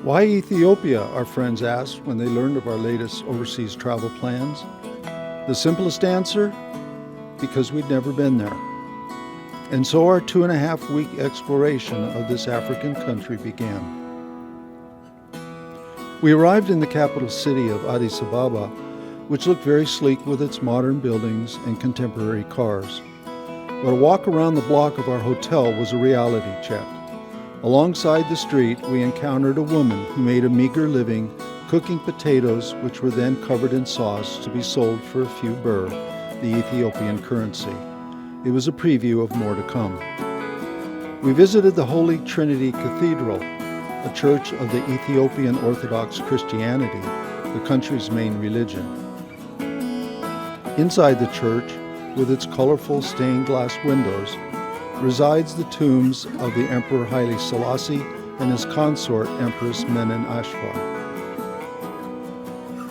Why Ethiopia, our friends asked when they learned of our latest overseas travel plans. The simplest answer? Because we'd never been there. And so our 2.5-week exploration of this African country began. We arrived in the capital city of Addis Ababa, which looked very sleek with its modern buildings and contemporary cars. But a walk around the block of our hotel was a reality check. Alongside the street, we encountered a woman who made a meager living cooking potatoes, which were then covered in sauce to be sold for a few birr, the Ethiopian currency. It was a preview of more to come. We visited the Holy Trinity Cathedral, a church of the Ethiopian Orthodox Christianity, the country's main religion. Inside the church, with its colorful stained glass windows, resides the tombs of the Emperor Haile Selassie and his consort, Empress Menen Ashwar.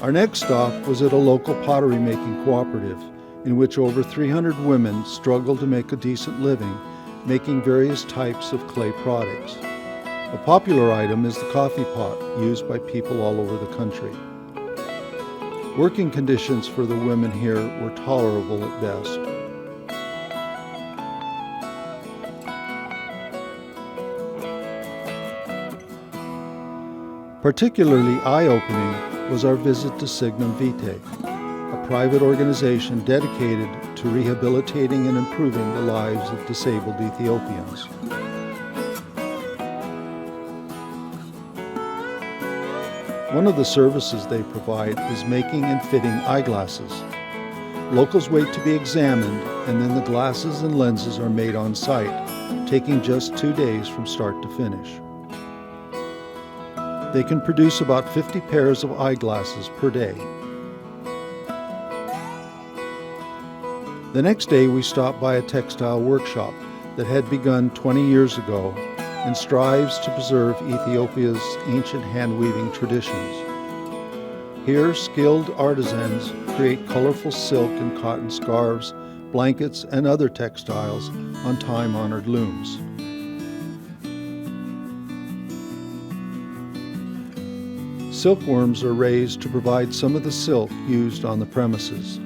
Our next stop was at a local pottery-making cooperative, in which over 300 women struggle to make a decent living, making various types of clay products. A popular item is the coffee pot, used by people all over the country. Working conditions for the women here were tolerable at best. Particularly eye-opening was our visit to Signum Vitae, a private organization dedicated to rehabilitating and improving the lives of disabled Ethiopians. One of the services they provide is making and fitting eyeglasses. Locals wait to be examined, and then the glasses and lenses are made on site, taking just 2 days from start to finish. They can produce about 50 pairs of eyeglasses per day. The next day, we stopped by a textile workshop that had begun 20 years ago and strives to preserve Ethiopia's ancient hand-weaving traditions. Here, skilled artisans create colorful silk and cotton scarves, blankets, and other textiles on time-honored looms. Silkworms are raised to provide some of the silk used on the premises.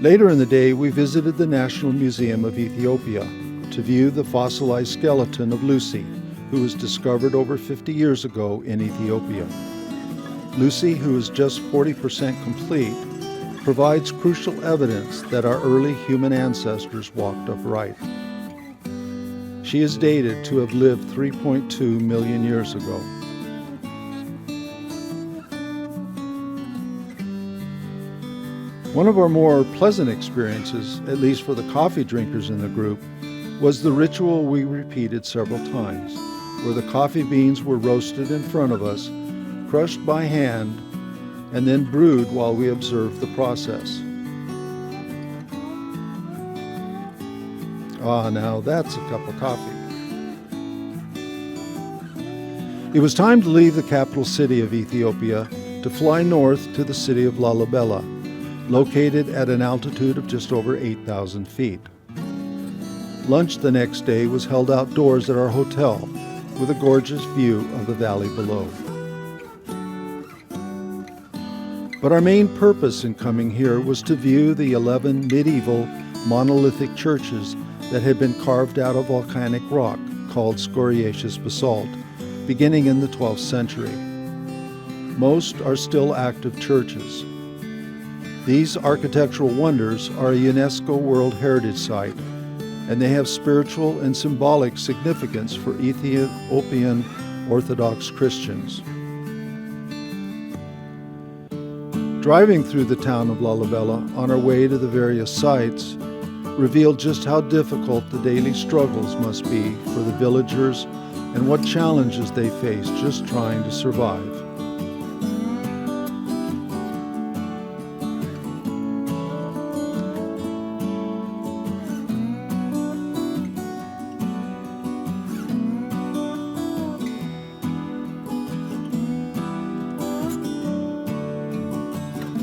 Later in the day, we visited the National Museum of Ethiopia to view the fossilized skeleton of Lucy, who was discovered over 50 years ago in Ethiopia. Lucy, who is just 40% complete, provides crucial evidence that our early human ancestors walked upright. She is dated to have lived 3.2 million years ago. One of our more pleasant experiences, at least for the coffee drinkers in the group, was the ritual we repeated several times, where the coffee beans were roasted in front of us, crushed by hand, and then brewed while we observed the process. Ah, now that's a cup of coffee. It was time to leave the capital city of Ethiopia to fly north to the city of Lalibela, located at an altitude of just over 8,000 feet. Lunch the next day was held outdoors at our hotel with a gorgeous view of the valley below. But our main purpose in coming here was to view the 11 medieval monolithic churches that had been carved out of volcanic rock called scoriaceous basalt, beginning in the 12th century. Most are still active churches. These architectural wonders are a UNESCO World Heritage Site, and they have spiritual and symbolic significance for Ethiopian Orthodox Christians. Driving through the town of Lalibela on our way to the various sites revealed just how difficult the daily struggles must be for the villagers and what challenges they face just trying to survive.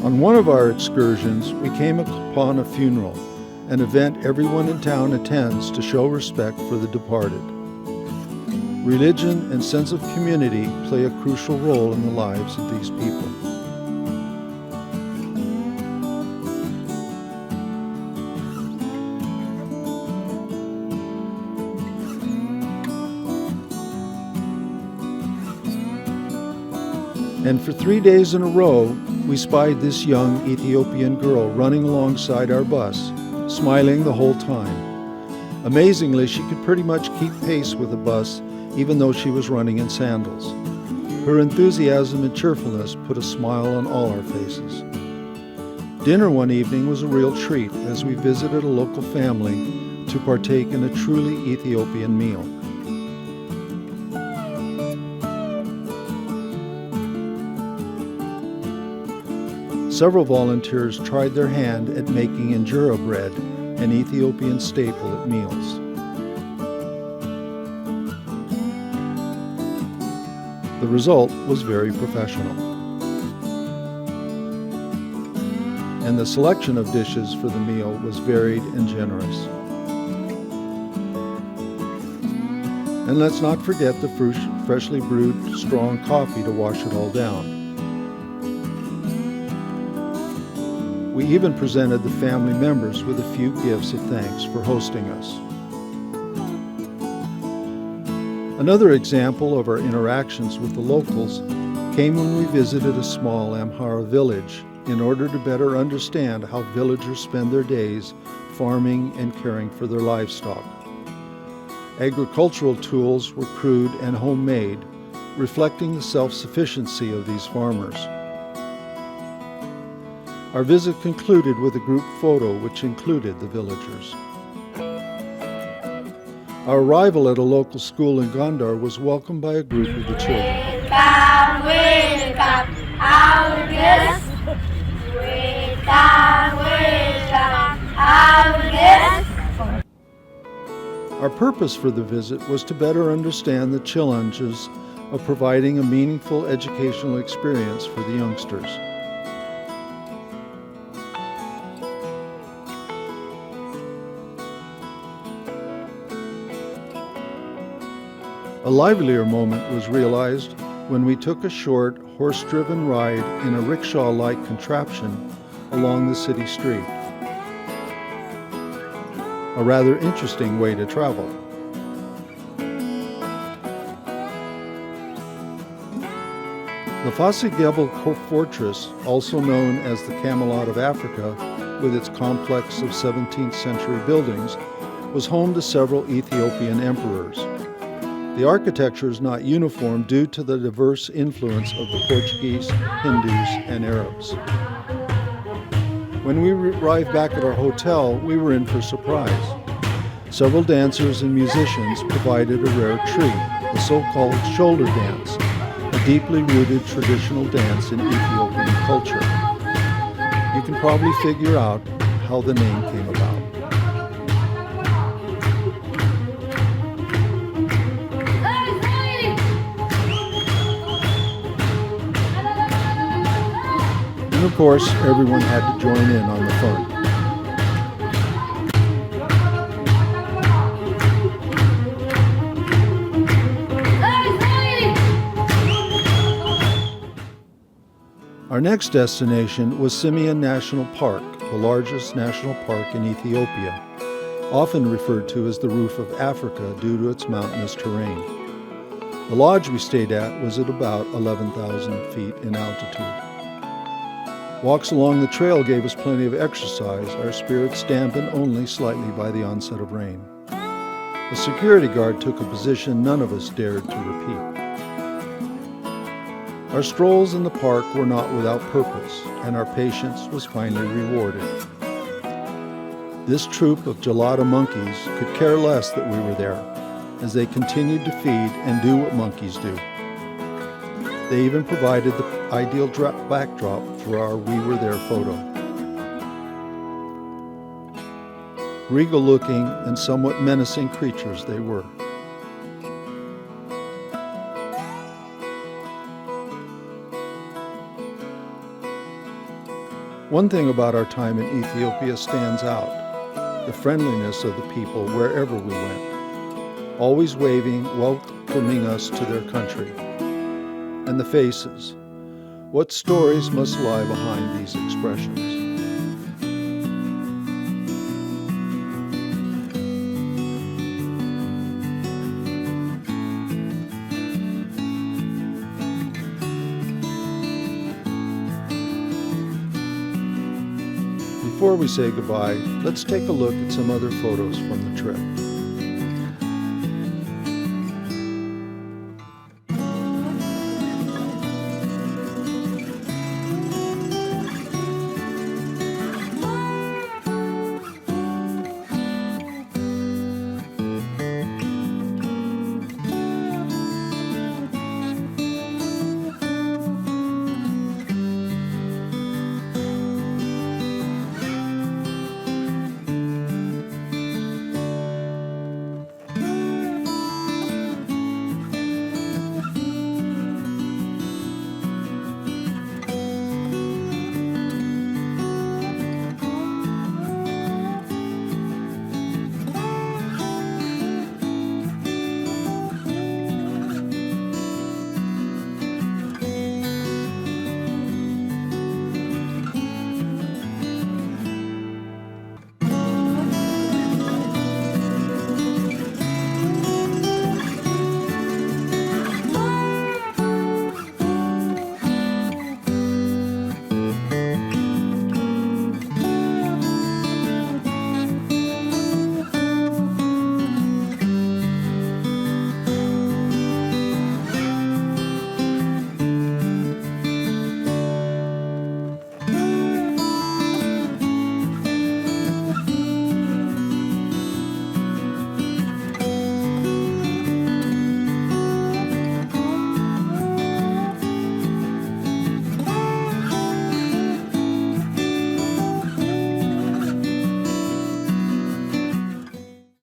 On one of our excursions, we came upon a funeral an event everyone in town attends to show respect for the departed. Religion and sense of community play a crucial role in the lives of these people. And for 3 days in a row, we spied this young Ethiopian girl running alongside our bus, smiling the whole time. Amazingly, she could pretty much keep pace with the bus, even though she was running in sandals. Her enthusiasm and cheerfulness put a smile on all our faces. Dinner one evening was a real treat as we visited a local family to partake in a truly Ethiopian meal. Several volunteers tried their hand at making injera bread, an Ethiopian staple at meals. The result was very professional. And the selection of dishes for the meal was varied and generous. And let's not forget the freshly brewed strong coffee to wash it all down. We even presented the family members with a few gifts of thanks for hosting us. Another example of our interactions with the locals came when we visited a small Amhara village in order to better understand how villagers spend their days farming and caring for their livestock. Agricultural tools were crude and homemade, reflecting the self-sufficiency of these farmers. Our visit concluded with a group photo which included the villagers. Our arrival at a local school in Gondar was welcomed by a group of the children. Welcome, welcome, our guests. Welcome, welcome, our guests. Our purpose for the visit was to better understand the challenges of providing a meaningful educational experience for the youngsters. A livelier moment was realized when we took a short, horse-driven ride in a rickshaw-like contraption along the city street. A rather interesting way to travel. The Fassi Gebel Fortress, also known as the Camelot of Africa, with its complex of 17th century buildings, was home to several Ethiopian emperors. The architecture is not uniform due to the diverse influence of the Portuguese, Hindus, and Arabs. When we arrived back at our hotel, we were in for a surprise. Several dancers and musicians provided a rare treat, the so-called shoulder dance, a deeply rooted traditional dance in Ethiopian culture. You can probably figure out how the name came about. And of course, everyone had to join in on the fun. Our next destination was Simien National Park, the largest national park in Ethiopia, often referred to as the Roof of Africa due to its mountainous terrain. The lodge we stayed at was at about 11,000 feet in altitude. Walks along the trail gave us plenty of exercise, our spirits dampened only slightly by the onset of rain. The security guard took a position none of us dared to repeat. Our strolls in the park were not without purpose, and our patience was finally rewarded. This troop of gelada monkeys could care less that we were there, as they continued to feed and do what monkeys do. They even provided the ideal backdrop for our We Were There photo. Regal-looking and somewhat menacing creatures they were. One thing about our time in Ethiopia stands out. the friendliness of the people wherever we went, always waving, welcoming us to their country. And the faces. What stories must lie behind these expressions? Before we say goodbye, let's take a look at some other photos from the trip.